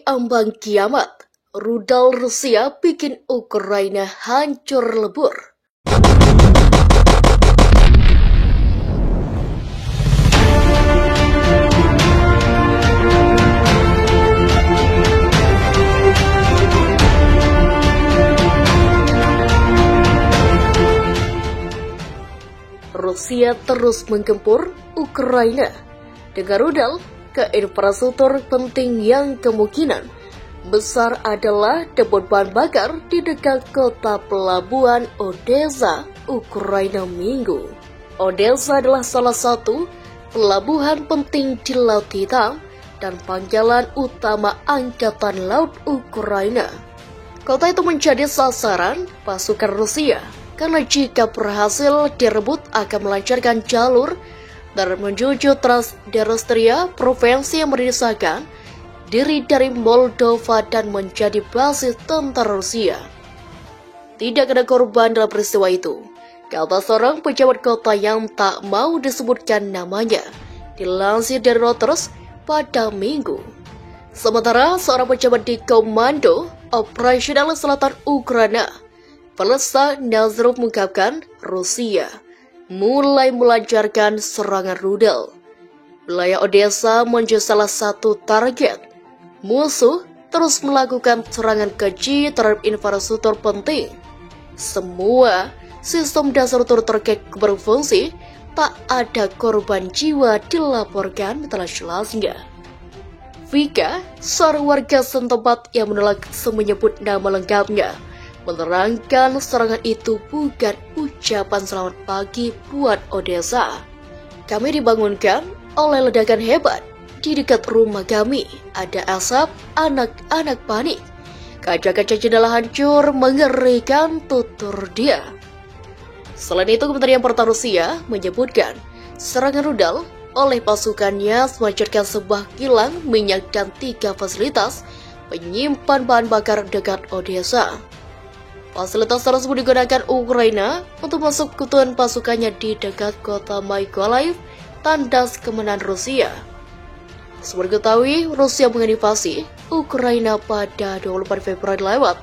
ambang kiamat, rudal Rusia bikin Ukraina hancur lebur. Rusia terus menggempur Ukraina dengan rudal ke infrastruktur penting yang kemungkinan besar adalah depot bahan bakar di dekat kota pelabuhan Odessa, Ukraina Minggu. Odessa adalah salah satu pelabuhan penting di Laut Hitam dan pangkalan utama Angkatan Laut Ukraina. Kota itu menjadi sasaran pasukan Rusia karena jika berhasil direbut akan melancarkan jalur dan menuju Transnistria, provinsi yang memisahkan diri dari Moldova dan menjadi basis tentara Rusia. Tidak ada korban dalam peristiwa itu, kata seorang pejabat kota yang tak mau disebutkan namanya, dilansir dari Reuters pada Minggu. Sementara seorang pejabat di Komando Operasional Selatan Ukraina, Pelesa Nazarov, mengungkapkan Rusia mulai melancarkan serangan rudal. Wilayah Odessa menjadi salah satu target. Musuh terus melakukan serangan keji terhadap infrastruktur penting. Semua sistem dasar terkait berfungsi, tak ada korban jiwa dilaporkan, telah jelasnya. Vika, seorang warga setempat yang menolak menyebut nama lengkapnya, menerangkan serangan itu bukan ucapan selamat pagi buat Odessa. Kami dibangunkan oleh ledakan hebat. Di dekat rumah kami ada asap, anak-anak panik. Kaca-kaca jendela hancur, mengerikan, tutur dia. Selain itu, Kementerian Pertahanan Rusia menyebutkan serangan rudal oleh pasukannya melancarkan sebuah kilang minyak dan 3 fasilitas penyimpan bahan bakar dekat Odessa. Fasilitas tersebut digunakan Ukraina untuk masuk kebutuhan pasukannya di dekat kota Mykolaiv, tandas kemenangan Rusia. Seperti diketahui, Rusia menginvasi Ukraina pada 24 Februari lewat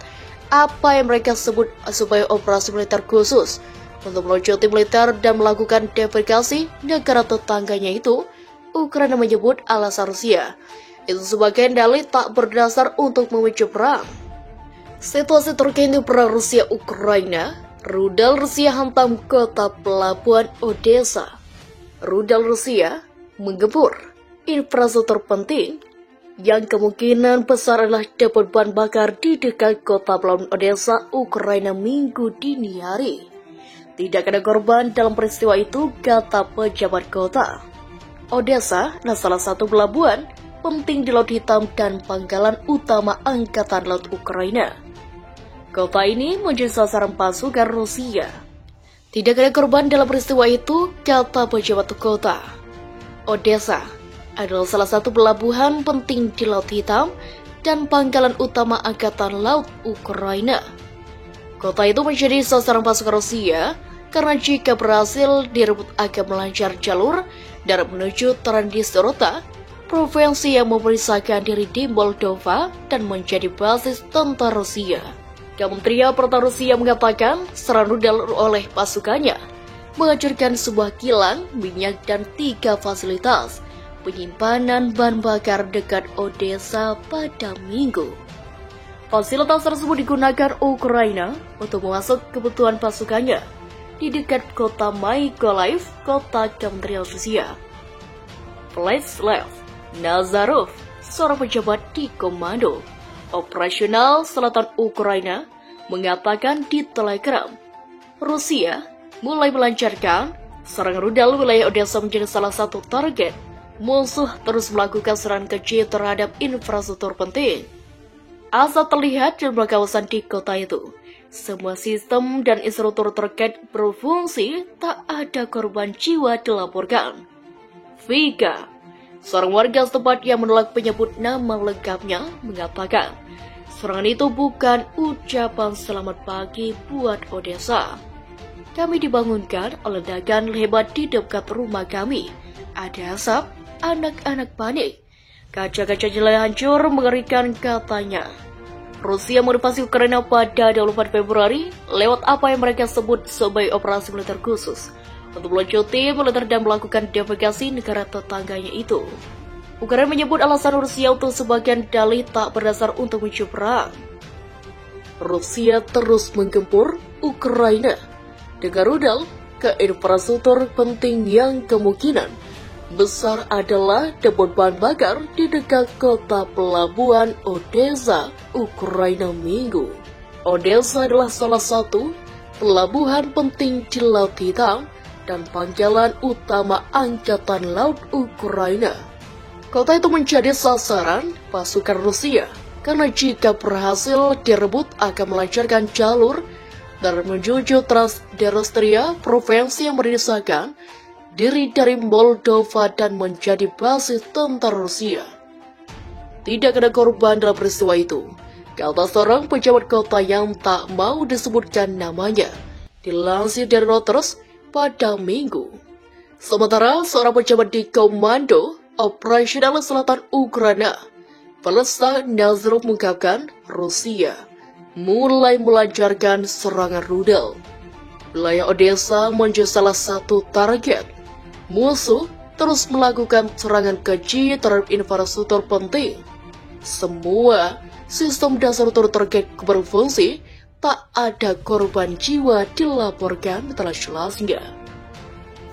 apa yang mereka sebut sebagai operasi militer khusus untuk melucuti militer dan melakukan depresiasi negara tetangganya itu. Ukraina menyebut alasan Rusia itu sebagai dalih tak berdasar untuk memicu perang. Situasi terkini perang Rusia-Ukraina, rudal Rusia hantam kota pelabuhan Odessa. Rudal Rusia menggempur infrastruktur penting yang kemungkinan besar adalah depot bahan bakar di dekat kota pelabuhan Odessa, Ukraina Minggu dini hari. Tidak ada korban dalam peristiwa itu, kata pejabat kota. Odessa adalah salah satu pelabuhan penting di Laut Hitam dan pangkalan utama Angkatan Laut Ukraina. Kota ini menjadi sasaran pasukan Rusia. Tidak ada korban dalam peristiwa itu, kata pejabat kota. Odessa adalah salah satu pelabuhan penting di Laut Hitam dan pangkalan utama Angkatan Laut Ukraina. Kota itu menjadi sasaran pasukan Rusia karena jika berhasil direbut akan melancar jalur darat menuju Transnistria, provinsi yang memisahkan diri di Moldova dan menjadi basis tentara Rusia. Kementerian Pertahanan Rusia mengatakan serangan rudal oleh pasukannya menghancurkan sebuah kilang minyak dan 3 fasilitas penyimpanan bahan bakar dekat Odessa pada Minggu. Fasilitas tersebut digunakan Ukraina untuk memasuk kebutuhan pasukannya di dekat kota Mykolaiv, kota Kementerian Rusia. Vyacheslav Nazarov, seorang pejabat di Komando Operasional Selatan Ukraina, mengatakan di Telegram, Rusia mulai melancarkan serangan rudal. Wilayah Odessa menjadi salah satu target. Musuh terus melakukan serangan keji terhadap infrastruktur penting. Asap terlihat di beberapa kawasan di kota itu. Semua sistem dan infrastruktur terkait berfungsi, tak ada korban jiwa dilaporkan. Vika, seorang warga setempat yang menolak menyebut nama lengkapnya, mengatakan serangan itu bukan ucapan selamat pagi buat Odessa. Kami dibangunkan oleh ledakan hebat di dekat rumah kami. Ada asap, anak-anak panik. Kaca-kaca jendela hancur, mengerikan katanya. Rusia menginvasi Ukraina pada 24 Februari lewat apa yang mereka sebut sebagai operasi militer khusus untuk melucuti militer dan melakukan devastasi negara tetangganya itu. Ukraina menyebut alasan Rusia untuk sebagian dalih tak berdasar untuk memicu perang. Rusia terus menggempur Ukraina dengan rudal ke infrastruktur penting yang kemungkinan besar adalah depot bahan bakar di dekat kota pelabuhan Odessa, Ukraina Minggu. Odessa adalah salah satu pelabuhan penting di Laut Hitam dan pangkalan utama Angkatan Laut Ukraina. Kota itu menjadi sasaran pasukan Rusia karena jika berhasil direbut akan melancarkan jalur dan menuju Transnistria, provinsi yang berdasarkan diri dari Moldova dan menjadi basis tentara Rusia. Tidak ada korban dalam peristiwa itu, kata seorang pejabat kota yang tak mau disebutkan namanya, dilansir dari Reuters pada Minggu. Sementara seorang pejabat di Komando Operasional Selatan Ukraina, Vlasta Nazarov, mengungkapkan Rusia mulai melancarkan serangan rudal. Wilayah Odessa menjadi salah satu target. Musuh terus melakukan serangan keji terhadap infrastruktur penting. Semua sistem dasar terkait berfungsi, tak ada korban jiwa dilaporkan, telah jelasnya.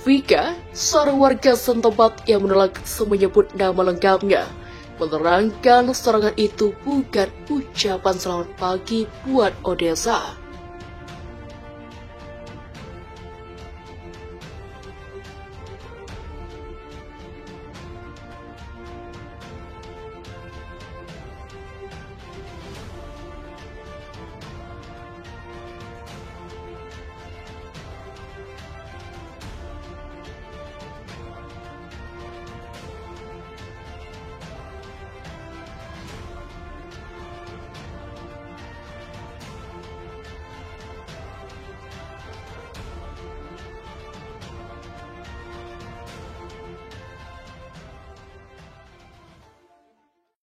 Vika, seorang warga setempat yang menolak menyebut nama lengkapnya, menerangkan serangan itu bukan ucapan selamat pagi buat Odessa.